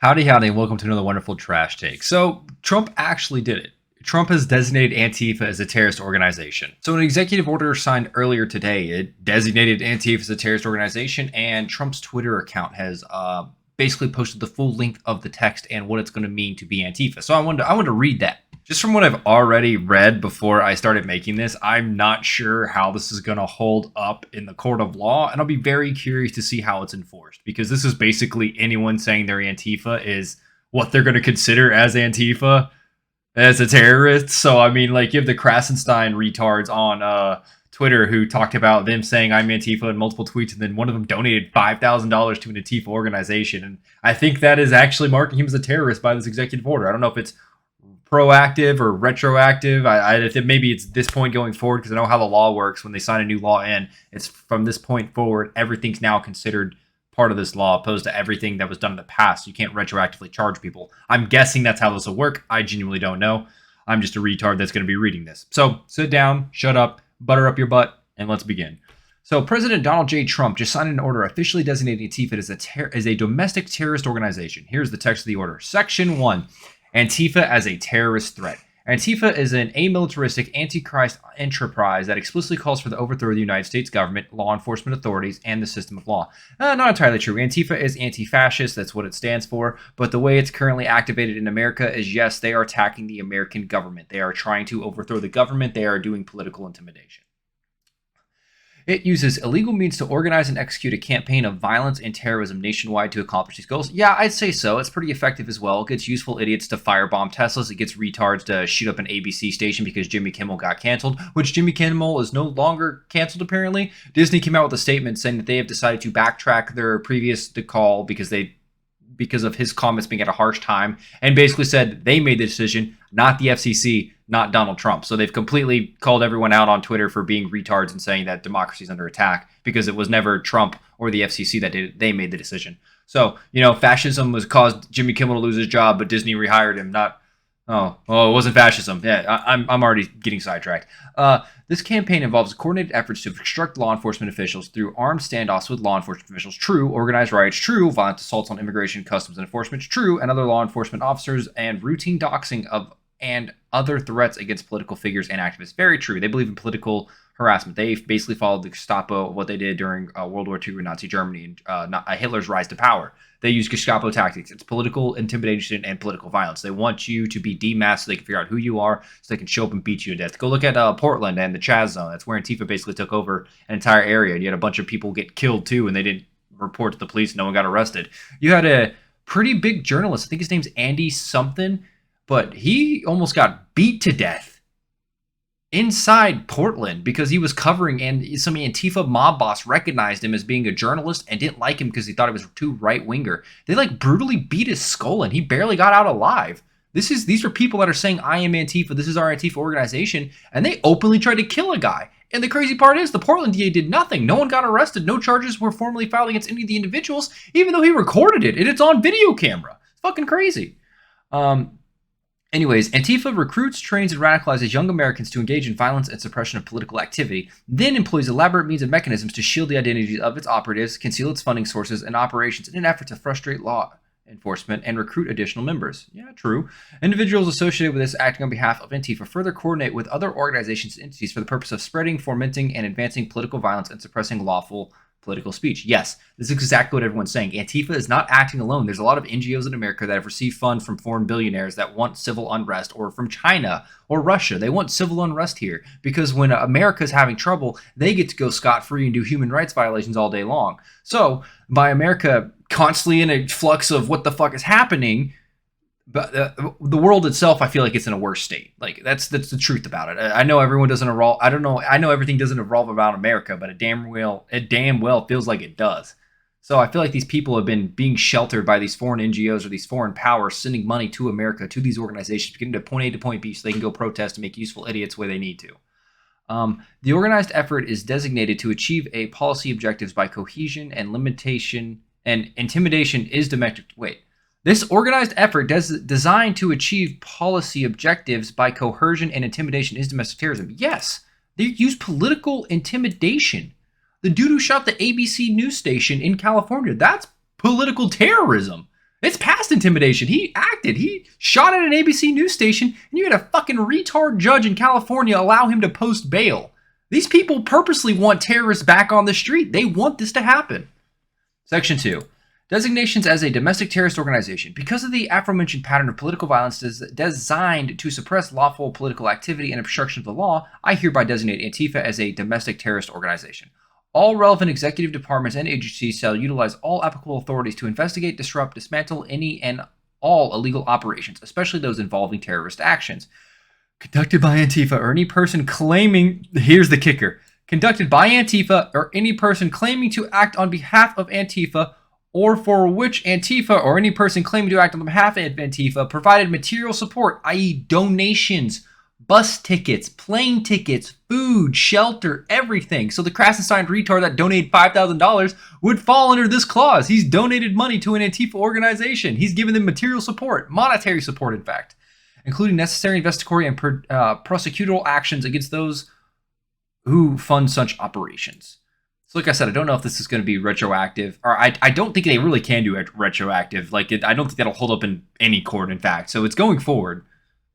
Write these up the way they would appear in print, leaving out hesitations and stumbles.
Howdy, howdy, and welcome to another wonderful trash take. So, Trump actually did it. Trump has designated Antifa as a terrorist organization. So, an executive order signed earlier today, it designated Antifa as a terrorist organization, and Trump's Twitter account has basically posted the full length of the text and what it's going to mean to be Antifa. So, I wanted to read that. Just from what I've already read before I started making this, I'm not sure how this is going to hold up in the court of law, and I'll be very curious to see how it's enforced, because this is basically anyone saying they're Antifa is what they're going to consider as Antifa as a terrorist. So, I mean, like, you have the Krasenstein retards on Twitter who talked about them saying I'm Antifa in multiple tweets, and then one of them donated $5,000 to an Antifa organization, and I think that is actually marking him as a terrorist by this executive order. I don't know if it's proactive or retroactive. I think maybe it's this point going forward, because I know how the law works. When they sign a new law in, it's from this point forward, everything's now considered part of this law, opposed to everything that was done in the past. You can't retroactively charge people. I'm guessing that's how this will work. I genuinely don't know. I'm just a retard that's going to be reading this. So sit down, shut up, butter up your butt, and let's begin. So President Donald J. Trump just signed an order officially designating Antifa as a domestic terrorist organization. Here's the text of the order. Section 1. Antifa as a terrorist threat. Antifa is an amilitaristic antichrist enterprise that explicitly calls for the overthrow of the United States government, law enforcement authorities, and the system of law. Not entirely true. Antifa is anti-fascist. That's what it stands for. But the way it's currently activated in America is, yes, they are attacking the American government. They are trying to overthrow the government. They are doing political intimidation. It uses illegal means to organize and execute a campaign of violence and terrorism nationwide to accomplish these goals. Yeah, I'd say so. It's pretty effective as well. It gets useful idiots to firebomb Teslas. It gets retards to shoot up an ABC station because Jimmy Kimmel got canceled, which Jimmy Kimmel is no longer canceled, apparently. Disney came out with a statement saying that they have decided to backtrack their previous call because of his comments being at a harsh time, and basically said they made the decision, not the FCC, not Donald Trump. So they've completely called everyone out on Twitter for being retards and saying that democracy is under attack, because it was never Trump or the FCC that did it. They made the decision. So, fascism was caused Jimmy Kimmel to lose his job, but Disney rehired him. It wasn't fascism. Yeah, I'm already getting sidetracked. This campaign involves coordinated efforts to obstruct law enforcement officials through armed standoffs with law enforcement officials. True. Organized riots. True. Violent assaults on immigration, customs, and enforcement. True. And other law enforcement officers, and routine doxing of and other threats against political figures and activists. Very true. They believe in political harassment. They basically followed the Gestapo, what they did during World War II in Nazi Germany, and Hitler's rise to power. They use Gestapo tactics. It's political intimidation and political violence. They want you to be demasked so they can figure out who you are, so they can show up and beat you to death. Go look at Portland and the Chaz Zone. That's where Antifa basically took over an entire area, and you had a bunch of people get killed too, and they didn't report to the police. No one got arrested. You had a pretty big journalist. I think his name's Andy something, but he almost got beat to death inside Portland because he was covering, and some Antifa mob boss recognized him as being a journalist and didn't like him because he thought he was too right-winger. They brutally beat his skull in. He barely got out alive. These are people that are saying, I am Antifa, this is our Antifa organization, and they openly tried to kill a guy. And the crazy part is, the Portland DA did nothing. No one got arrested. No charges were formally filed against any of the individuals, even though he recorded it, and it's on video camera. It's fucking crazy. Anyways, Antifa recruits, trains, and radicalizes young Americans to engage in violence and suppression of political activity, then employs elaborate means and mechanisms to shield the identities of its operatives, conceal its funding sources and operations in an effort to frustrate law enforcement and recruit additional members. Yeah, true. Individuals associated with this acting on behalf of Antifa further coordinate with other organizations and entities for the purpose of spreading, fomenting, and advancing political violence and suppressing lawful political speech. Yes, this is exactly what everyone's saying. Antifa is not acting alone. There's a lot of NGOs in America that have received funds from foreign billionaires that want civil unrest, or from China or Russia. They want civil unrest here because when America's having trouble, they get to go scot-free and do human rights violations all day long. So by America constantly in a flux of what the fuck is happening, but the world itself, I feel like it's in a worse state. That's the truth about it. I know everyone doesn't evolve. I don't know. I know everything doesn't evolve around America, but it damn well feels like it does. So I feel like these people have been being sheltered by these foreign NGOs or these foreign powers sending money to America, to these organizations, getting to point A to point B so they can go protest and make useful idiots where they need to. The organized effort is designated to achieve a policy objectives by cohesion and limitation, and intimidation is domestic. This organized effort designed to achieve policy objectives by coercion and intimidation is domestic terrorism. Yes, they use political intimidation. The dude who shot the ABC news station in California, that's political terrorism. It's past intimidation. He acted. He shot at an ABC news station, and you had a fucking retard judge in California allow him to post bail. These people purposely want terrorists back on the street. They want this to happen. Section 2. Designations as a domestic terrorist organization. Because of the aforementioned pattern of political violence designed to suppress lawful political activity and obstruction of the law, I hereby designate Antifa as a domestic terrorist organization. All relevant executive departments and agencies shall utilize all applicable authorities to investigate, disrupt, dismantle any and all illegal operations, especially those involving terrorist actions. Conducted by Antifa or any person claiming, here's the kicker, conducted by Antifa or any person claiming to act on behalf of Antifa or for which Antifa or any person claiming to act on behalf of Antifa provided material support, i.e. donations, bus tickets, plane tickets, food, shelter, everything. So the crass assigned retard that donated $5,000 would fall under this clause. He's donated money to an Antifa organization. He's given them material support, monetary support, in fact, including necessary investigatory and prosecutorial actions against those who fund such operations. So like I said, I don't know if this is going to be retroactive, or I don't think they really can do it retroactive. I don't think that'll hold up in any court, in fact. So it's going forward,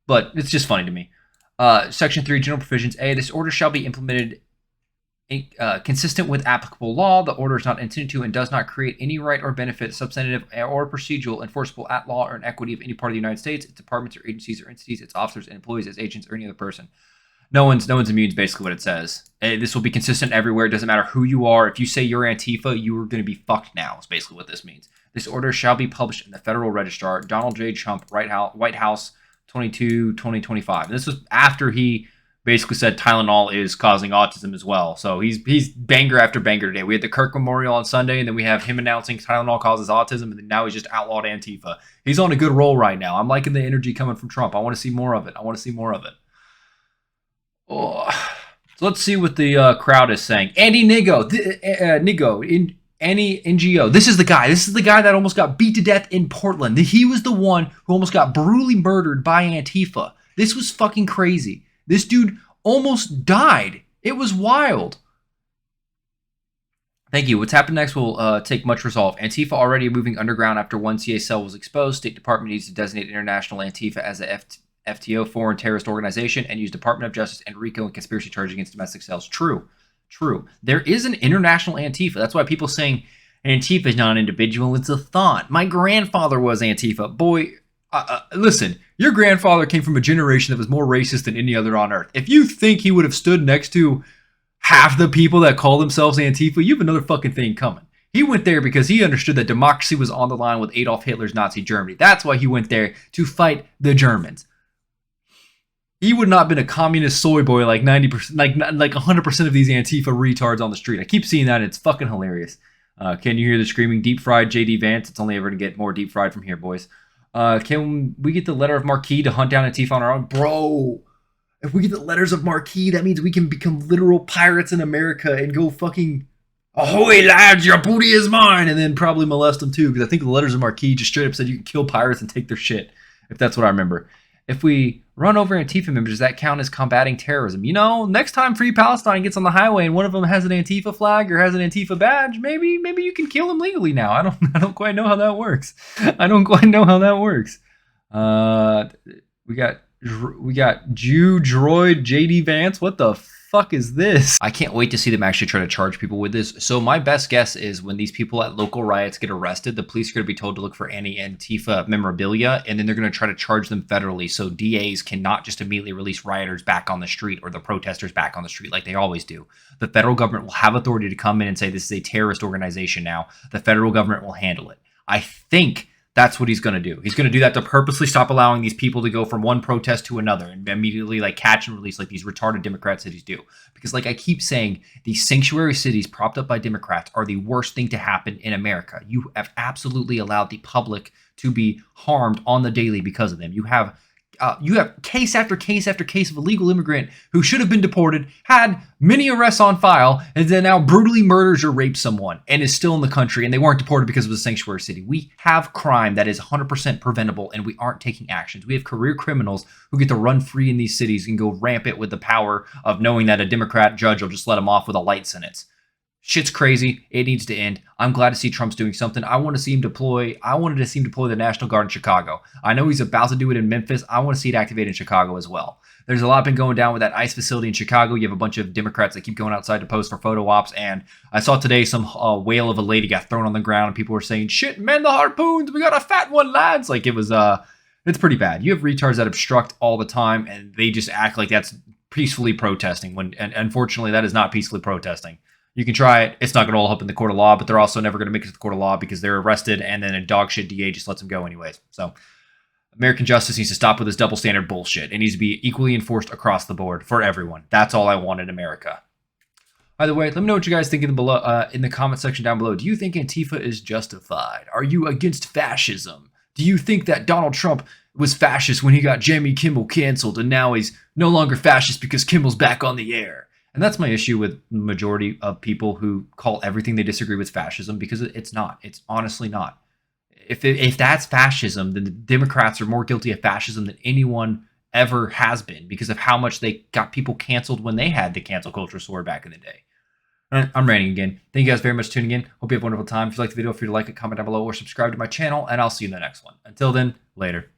but it's just funny to me. Section 3, General Provisions. A, this order shall be implemented consistent with applicable law. The order is not intended to and does not create any right or benefit, substantive or procedural, enforceable at law or in equity of any part of the United States, its departments or agencies or entities, its officers and employees as agents or any other person. No one's immune is basically what it says. This will be consistent everywhere. It doesn't matter who you are. If you say you're Antifa, you are going to be fucked now, is basically what this means. This order shall be published in the Federal Register, Donald J. Trump, White House, 22/2025. And this was after he basically said Tylenol is causing autism as well. So he's banger after banger today. We had the Kirk Memorial on Sunday, and then we have him announcing Tylenol causes autism, and then now he's just outlawed Antifa. He's on a good roll right now. I'm liking the energy coming from Trump. I want to see more of it. Oh. So let's see what the crowd is saying. Andy Nigo, Annie NGO. This is the guy. This is the guy that almost got beat to death in Portland. He was the one who almost got brutally murdered by Antifa. This was fucking crazy. This dude almost died. It was wild. Thank you. What's happened next will take much resolve. Antifa already moving underground after one CA cell was exposed. State Department needs to designate International Antifa as a FTO, foreign terrorist organization, and use Department of Justice and RICO and conspiracy charge against domestic cells. True. There is an international Antifa. That's why people saying Antifa is not an individual. It's a thought. My grandfather was Antifa. Boy, listen, your grandfather came from a generation that was more racist than any other on earth. If you think he would have stood next to half the people that call themselves Antifa, you have another fucking thing coming. He went there because he understood that democracy was on the line with Adolf Hitler's Nazi Germany. That's why he went there, to fight the Germans. He would not have been a communist soy boy like 90%, like 100% of these Antifa retards on the street. I keep seeing that, and it's fucking hilarious. Can you hear the screaming deep fried JD Vance? It's only ever to get more deep fried from here, boys. Can we get the letter of Marquis to hunt down Antifa on our own? Bro, if we get the letters of Marquis, that means we can become literal pirates in America and go fucking, ahoy lads, your booty is mine, and then probably molest them too, because I think the letters of Marquis just straight up said you can kill pirates and take their shit, if that's what I remember. If we run over Antifa members, does that count as combating terrorism? You know, next time Free Palestine gets on the highway and one of them has an Antifa flag or has an Antifa badge, maybe you can kill him legally now. I don't quite know how that works. We got Jew Droid JD Vance. What the fuck is this? I can't wait to see them actually try to charge people with this. So my best guess is when these people at local riots get arrested, the police are going to be told to look for any Antifa memorabilia, and then they're going to try to charge them federally so DAs cannot just immediately release rioters back on the street or the protesters back on the street like they always do. The federal government will have authority to come in and say this is a terrorist organization now. The federal government will handle it. I think that's what he's going to do. He's going to do that to purposely stop allowing these people to go from one protest to another and immediately catch and release like these retarded Democrat cities do. Because like I keep saying, these sanctuary cities propped up by Democrats are the worst thing to happen in America. You have absolutely allowed the public to be harmed on the daily because of them. You have case after case after case of illegal immigrant who should have been deported, had many arrests on file, and then now brutally murders or rapes someone and is still in the country, and they weren't deported because it was a sanctuary city. We have crime that is 100% preventable, and we aren't taking actions. We have career criminals who get to run free in these cities and go rampant with the power of knowing that a Democrat judge will just let them off with a light sentence. Shit's crazy. It needs to end. I'm glad to see Trump's doing something. I wanted to see him deploy the National Guard in Chicago. I know he's about to do it in Memphis. I want to see it activated in Chicago as well. There's a lot been going down with that ICE facility in Chicago. You have a bunch of Democrats that keep going outside to post for photo ops. And I saw today some whale of a lady got thrown on the ground and people were saying, shit, man, the harpoons. We got a fat one, lads. Like it was, it's pretty bad. You have retards that obstruct all the time and they just act like that's peacefully protesting and unfortunately that is not peacefully protesting. You can try it. It's not going to all up in the court of law, but they're also never going to make it to the court of law because they're arrested and then a dog shit DA just lets them go anyways. So American justice needs to stop with this double standard bullshit. It needs to be equally enforced across the board for everyone. That's all I want in America. Either way, let me know what you guys think in the comment section down below. Do you think Antifa is justified? Are you against fascism? Do you think that Donald Trump was fascist when he got Jimmy Kimmel canceled and now he's no longer fascist because Kimmel's back on the air? And that's my issue with the majority of people who call everything they disagree with fascism, because it's not. It's honestly not. If that's fascism, then the Democrats are more guilty of fascism than anyone ever has been because of how much they got people canceled when they had the cancel culture sword back in the day. I'm ranting again. Thank you guys very much for tuning in. Hope you have a wonderful time. If you like the video, feel free to like it, comment down below, or subscribe to my channel, and I'll see you in the next one. Until then, later.